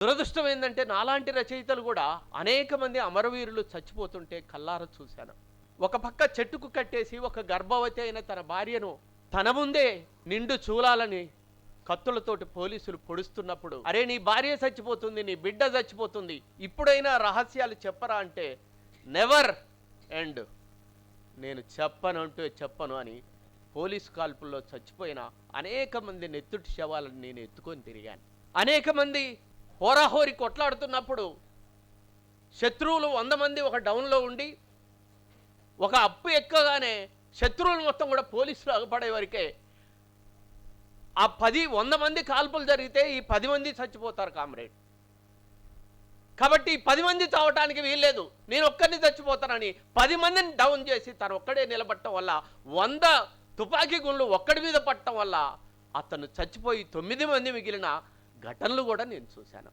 దురదృష్టం ఏందంటే నాలాంటి రచయితలు కూడా అనేక మంది అమరవీరులు చచ్చిపోతుంటే కల్లారా చూశాను. ఒక పక్క చెట్టుకు కట్టేసి ఒక గర్భవతి అయిన తన భార్యను తన ముందే నిండు చూలాలని కత్తులతోటి పోలీసులు పొడుస్తున్నప్పుడు, అరే నీ భార్య చచ్చిపోతుంది, నీ బిడ్డ చచ్చిపోతుంది, ఇప్పుడైనా రహస్యాలు చెప్పరా అంటే నెవర్ ఎండ్, నేను చెప్పను అని పోలీసు కాల్పుల్లో చచ్చిపోయిన అనేక మంది నెత్తుటి శవాలను నేను ఎత్తుకొని తిరిగాను. అనేక మంది హోరాహోరి కొట్లాడుతున్నప్పుడు శత్రువులు 100 మంది ఒక డౌన్లో ఉండి ఒక అప్పు ఎక్కగానే శత్రువులు మొత్తం కూడా పోలీసులు అగపడే వరకే ఆ 100 మంది కాల్పులు జరిగితే ఈ 10 మంది చచ్చిపోతారు కామ్రేడ్. కాబట్టి 10 మంది చావటానికి వీల్లేదు, నేను ఒక్కరిని చచ్చిపోతానని 10 మందిని డౌన్ చేసి తను ఒక్కడే నిలబడటం వల్ల 100 తుపాకీ గుండ్లు ఒక్కడి మీద పట్టడం వల్ల అతను చచ్చిపోయి 9 మంది మిగిలిన ఘటనలు కూడా నేను చూశాను.